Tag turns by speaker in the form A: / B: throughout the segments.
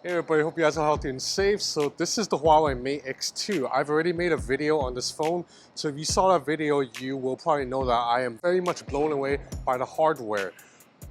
A: Hey everybody, hope you guys are healthy and safe. So this is the Huawei Mate X2. I've already made a video on this phone. So if you saw that video, you will probably know that I am very much blown away by the hardware.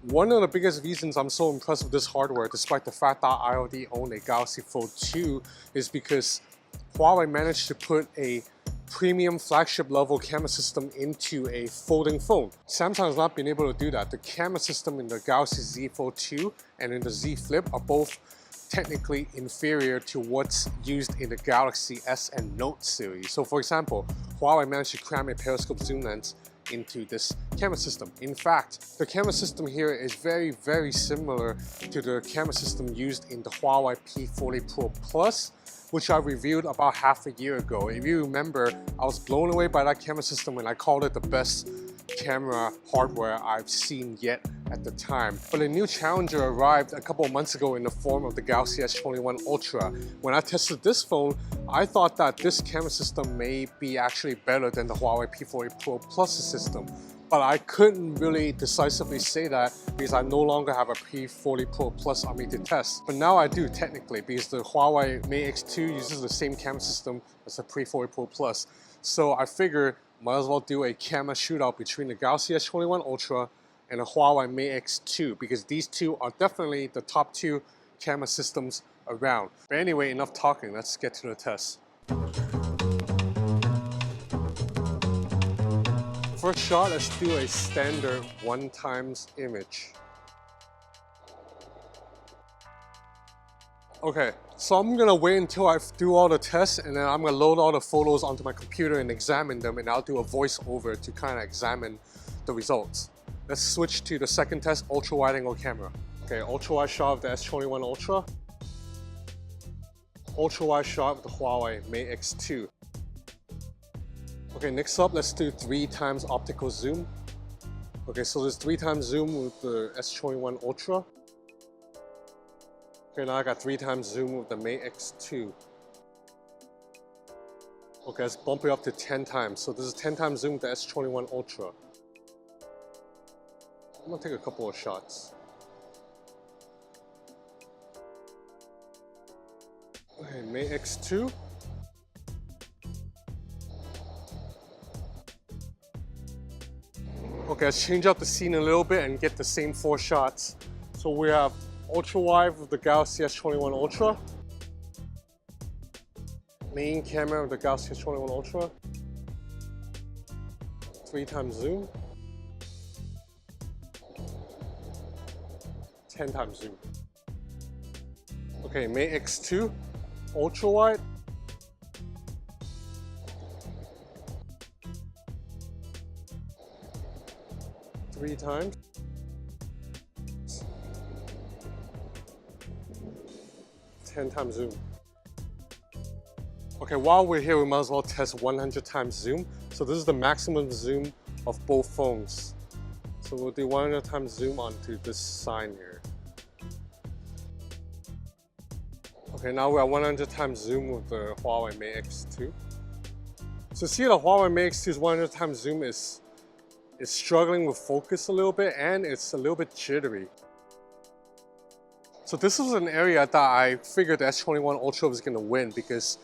A: One of the biggest reasons I'm so impressed with this hardware, despite the fact that I already own a Galaxy Fold 2, is because Huawei managed to put a premium flagship level camera system into a folding phone. Samsung has not been able to do that. The camera system in the Galaxy Z Fold 2 and in the Z Flip are both technically inferior to what's used in the Galaxy S and Note series. So for example, Huawei managed to cram a periscope zoom lens into this camera system. In fact, the camera system here is very similar to the camera system used in the Huawei P40 Pro Plus, which I reviewed about half a year ago. If you remember, I was blown away by that camera system when I called it the best camera hardware I've seen yet at the time. But a new challenger arrived a couple of months ago in the form of the Galaxy S21 Ultra. When I tested this phone, I thought that this camera system may be actually better than the Huawei P40 Pro Plus system. But I couldn't really decisively say that because I no longer have a P40 Pro Plus on me to test. But now I do technically, because the Huawei Mate X2 uses the same camera system as the P40 Pro Plus. So I figured might as well do a camera shootout between the Galaxy S21 Ultra and the Huawei Mate X2, because these two are definitely the top two camera systems around. But anyway, enough talking, let's get to the test. First shot, let's do a standard 1x image. Okay, so I'm gonna wait until I do all the tests, and then I'm gonna load all the photos onto my computer and examine them, and I'll do a voiceover to kind of examine the results. Let's switch to the second test, ultra wide angle camera. Okay, ultra wide shot of the S21 Ultra. Ultra wide shot of the Huawei Mate X2. Okay, next up, let's do 3x optical zoom. Okay, so there's 3x zoom with the S21 Ultra. Okay, now I got 3x zoom with the Mate X2. Okay, let's bump it up to 10x. So this is 10x zoom with the S21 Ultra. I'm gonna take a couple of shots. Okay, Mate X2. Okay, let's change up the scene a little bit and get the same 4 shots. So we have ultra wide with the Galaxy S21 Ultra. Main camera of the Galaxy S21 Ultra. 3x zoom. 10x zoom. Okay, Mate X2, ultra wide. Three times. 10x zoom. Okay, while we're here, we might as well test 100x zoom. So this is the maximum zoom of both phones. So we'll do 100x zoom onto this sign here. Okay, now we're at 100x zoom with the Huawei Mate X2. So see, the Huawei Mate X2's 100x zoom is struggling with focus a little bit, and it's a little bit jittery. So this was an area that I figured the S21 Ultra was going to win, because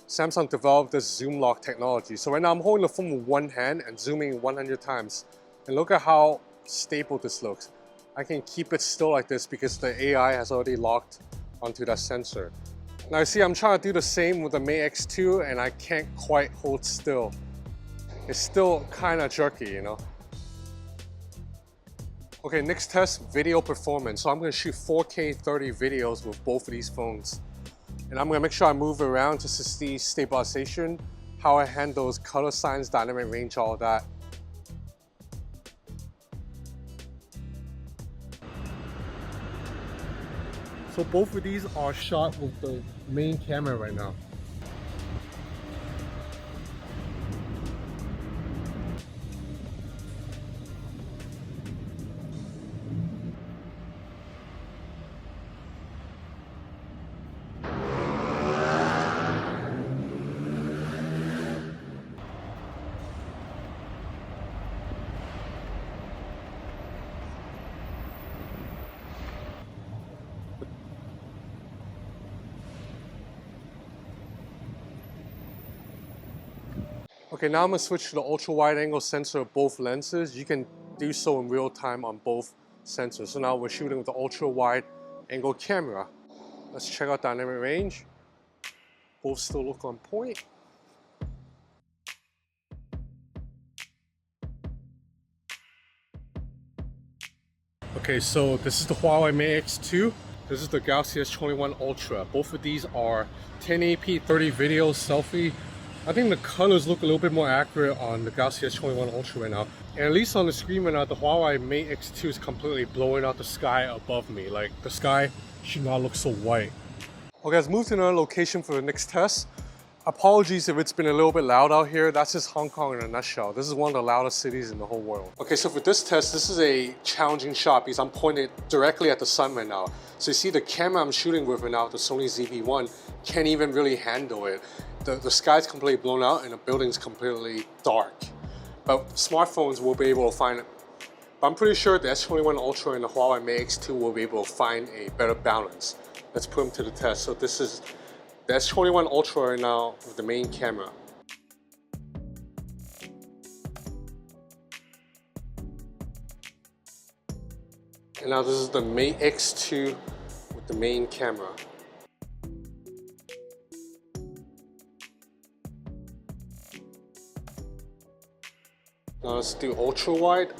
A: Samsung developed this zoom lock technology. So right now I'm holding the phone with one hand and zooming 100 times. And look at how stable this looks. I can keep it still like this because the AI has already locked onto that sensor. Now you see, I'm trying to do the same with the Mate X2 and I can't quite hold still. It's still kind of jerky, you know. Okay, next test, video performance. So I'm going to shoot 4K 30 videos with both of these phones. And I'm going to make sure I move around just to see stabilization, how it handles color signs, dynamic range, all of that. So both of these are shot with the main camera right now. Okay, now I'm gonna switch to the ultra wide angle sensor of both lenses. You can do so in real time on both sensors. So now we're shooting with the ultra wide angle camera. Let's check out dynamic range. Both still look on point. Okay, so this is the Huawei Mate X2. This is the Galaxy S21 Ultra. Both of these are 1080p 30 video selfie. I think the colors look a little bit more accurate on the Galaxy S21 Ultra right now. And at least on the screen right now, the Huawei Mate X2 is completely blowing out the sky above me. Like, the sky should not look so white. Okay, let's move to another location for the next test. Apologies if it's been a little bit loud out here. That's just Hong Kong in a nutshell. This is one of the loudest cities in the whole world. Okay, so for this test, this is a challenging shot because I'm pointed directly at the sun right now. So you see the camera I'm shooting with right now, the Sony ZV-1, can't even really handle it. The sky's completely blown out and the building's completely dark. But smartphones will be able to find it. But I'm pretty sure the S21 Ultra and the Huawei Mate X2 will be able to find a better balance. Let's put them to the test. So this is the S21 Ultra right now with the main camera. And now this is the Mate X2 with the main camera. Now let's do ultra wide.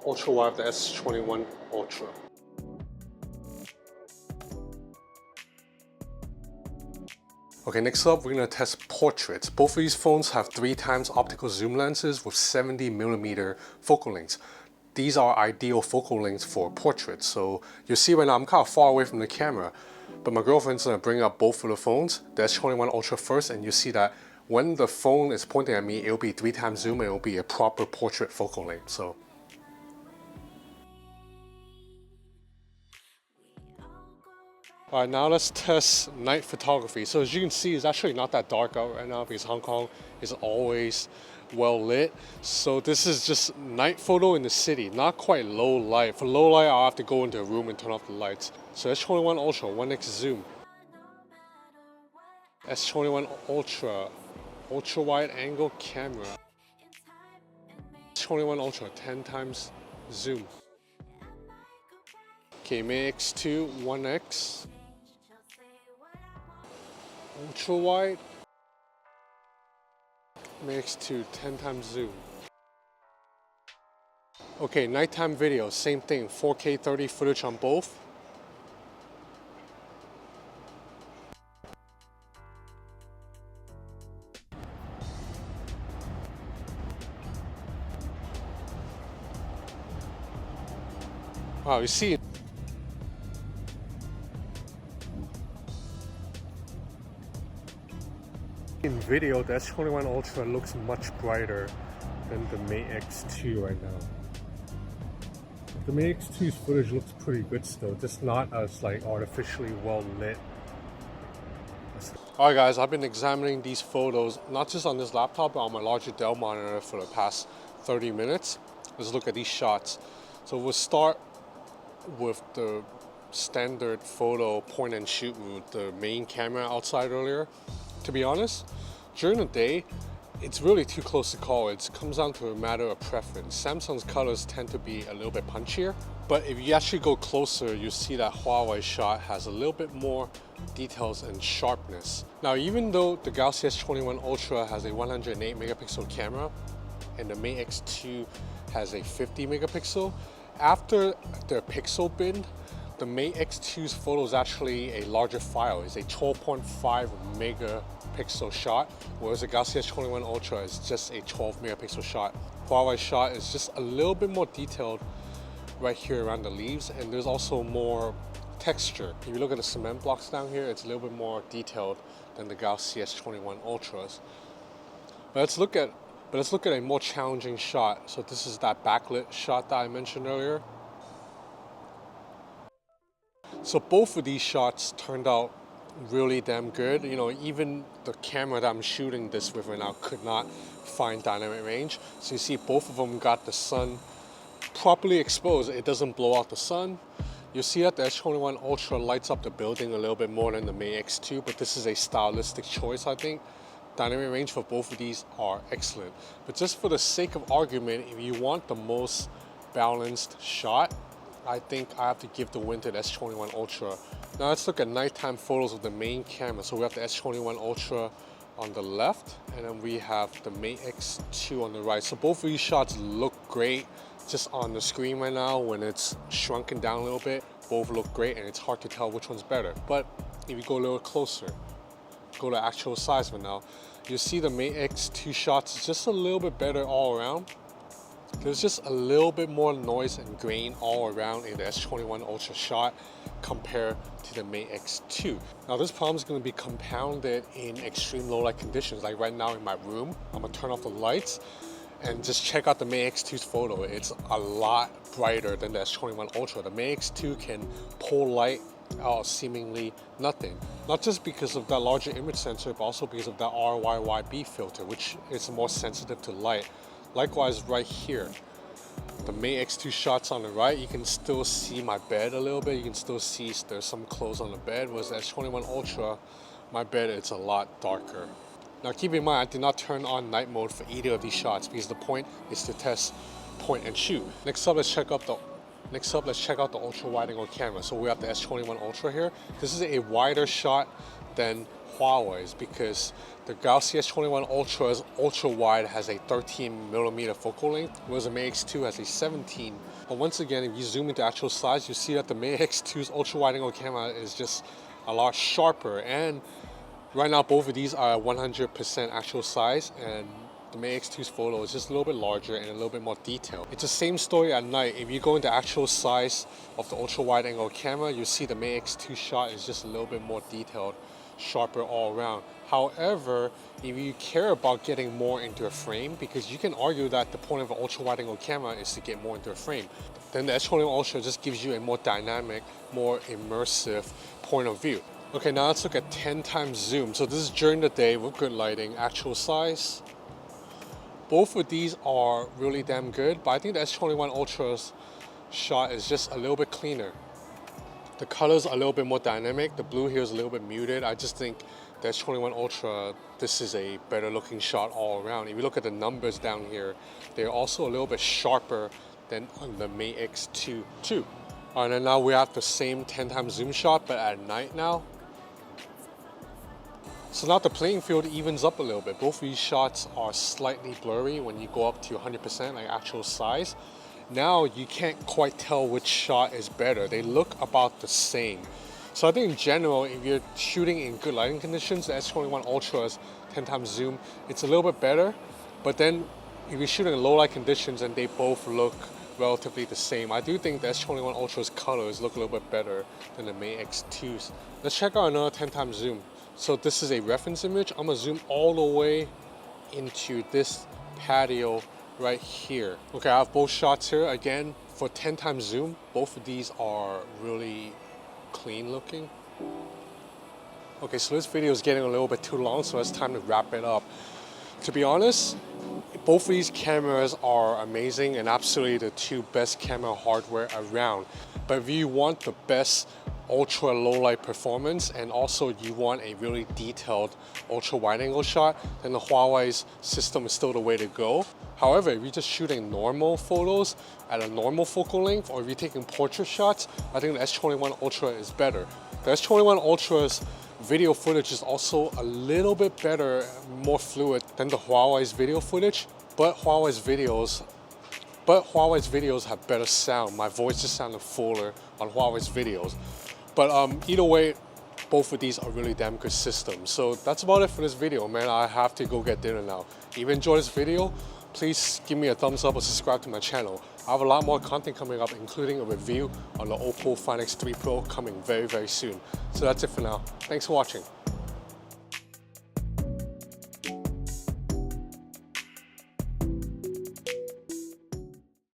A: Ultra wide, the S21 Ultra. Okay, next up we're gonna test portraits. Both of these phones have 3x optical zoom lenses with 70mm focal lengths. These are ideal focal lengths for portraits. So you'll see right now I'm kind of far away from the camera, but my girlfriend's gonna bring up both of the phones, the S21 Ultra first, and you see that when the phone is pointing at me, it'll be 3x zoom and it'll be a proper portrait focal length. So all right, now let's test night photography. So as you can see, it's actually not that dark out right now because Hong Kong is always well lit. So this is just night photo in the city, not quite low light. For low light, I'll have to go into a room and turn off the lights. So S21 Ultra, 1x zoom. S21 Ultra, ultra wide angle camera. S21 Ultra, 10x zoom. Okay, Mate X2, 1x. Ultra wide. Mate X2, 10x zoom. Okay, nighttime video, same thing, 4K 30 footage on both. Wow, you see in video, the S21 Ultra looks much brighter than the Mate X2 right now. The Mate X2's footage looks pretty good still, just not as like artificially well lit. Alright guys, I've been examining these photos, not just on this laptop, but on my larger Dell monitor for the past 30 minutes. Let's look at these shots. So we'll start with the standard photo point and shoot with the main camera outside earlier. To be honest, during the day, it's really too close to call. It comes down to a matter of preference. Samsung's colors tend to be a little bit punchier, but if you actually go closer, you see that Huawei shot has a little bit more details and sharpness. Now, even though the Galaxy S21 Ultra has a 108 megapixel camera and the Mate X2 has a 50 megapixel, after the pixel bin, the Mate X2's photo is actually a larger file. It's a 12.5 megapixel shot, whereas the Galaxy S21 Ultra is just a 12 megapixel shot. Huawei's shot is just a little bit more detailed right here around the leaves, and there's also more texture. If you look at the cement blocks down here, it's a little bit more detailed than the Galaxy S21 Ultras. But let's look at a more challenging shot. So this is that backlit shot that I mentioned earlier. So both of these shots turned out really damn good. You know, even the camera that I'm shooting this with right now could not find dynamic range. So you see both of them got the sun properly exposed. It doesn't blow out the sun. You'll see that the S21 Ultra lights up the building a little bit more than the Mate X2, but this is a stylistic choice, I think. Dynamic range for both of these are excellent. But just for the sake of argument, if you want the most balanced shot, I think I have to give the win to the S21 Ultra. Now let's look at nighttime photos of the main camera. So we have the S21 Ultra on the left, and then we have the Mate X2 on the right. So both of these shots look great just on the screen right now. When it's shrunken down a little bit, both look great, and it's hard to tell which one's better. But if you go a little closer, go to actual size for now, you see the Mate X2 shots is just a little bit better all around. There's just a little bit more noise and grain all around in the S21 Ultra shot compared to the Mate X2. Now this problem is going to be compounded in extreme low light conditions. Like right now in my room, I'm going to turn off the lights and just check out the Mate X2's photo. It's a lot brighter than the S21 Ultra. The Mate X2 can pull light out seemingly nothing. Not just because of that larger image sensor, but also because of that RYYB filter, which is more sensitive to light. Likewise, right here, the Mate X2 shots on the right, you can still see my bed a little bit. You can still see there's some clothes on the bed. Whereas the S21 Ultra, my bed is a lot darker. Now keep in mind, I did not turn on night mode for either of these shots because the point is to test point and shoot. Next up, let's check out the ultra wide angle camera. So we have the S21 Ultra here. This is a wider shot than Huawei's because the Galaxy S21 Ultra's ultra wide has a 13mm focal length, whereas the Mate X2 has a 17. But once again, if you zoom into actual size, you see that the Mate X2's ultra wide angle camera is just a lot sharper. And right now, both of these are 100% actual size, and the Mate X2's photo is just a little bit larger and a little bit more detailed. It's the same story at night. If you go into actual size of the ultra wide angle camera, you see the Mate X2 shot is just a little bit more detailed, sharper all around. However, if you care about getting more into a frame, because you can argue that the point of an ultra wide angle camera is to get more into a frame, then the S21 Ultra just gives you a more dynamic, more immersive point of view. Okay, now let's look at 10 times zoom. So this is during the day with good lighting, actual size. Both of these are really damn good, but I think the S21 Ultra's shot is just a little bit cleaner. The colors are a little bit more dynamic. The blue here is a little bit muted. I just think the S21 Ultra, this is a better looking shot all around. If you look at the numbers down here, they're also a little bit sharper than on the Mate X2 too. And then now we have the same 10 times zoom shot, but at night now. So now the playing field evens up a little bit. Both of these shots are slightly blurry when you go up to 100%, like actual size. Now you can't quite tell which shot is better. They look about the same. So I think in general, if you're shooting in good lighting conditions, the S21 Ultra's 10 times zoom, it's a little bit better. But then if you're shooting in low light conditions and they both look relatively the same, I do think the S21 Ultra's colors look a little bit better than the Mate X2's. Let's check out another 10 times zoom. So this is a reference image. I'm gonna zoom all the way into this patio right here. Okay, I have both shots here. Again, for 10 times zoom, both of these are really clean looking. Okay, so this video is getting a little bit too long, so it's time to wrap it up. To be honest, both of these cameras are amazing and absolutely the two best camera hardware around. But if you want the best ultra low light performance and also you want a really detailed ultra wide angle shot, then the Huawei's system is still the way to go. However, if you're just shooting normal photos at a normal focal length, or if you're taking portrait shots, I think the S21 Ultra is better. The S21 Ultra's video footage is also a little bit better, more fluid than the Huawei's video footage, but Huawei's videos have better sound. My voice just sounded fuller on Huawei's videos. But either way, both of these are really damn good systems. So that's about it for this video, man. I have to go get dinner now. If you enjoyed this video, please give me a thumbs up or subscribe to my channel. I have a lot more content coming up, including a review on the Oppo Find X3 Pro coming very, very soon. So that's it for now. Thanks for watching.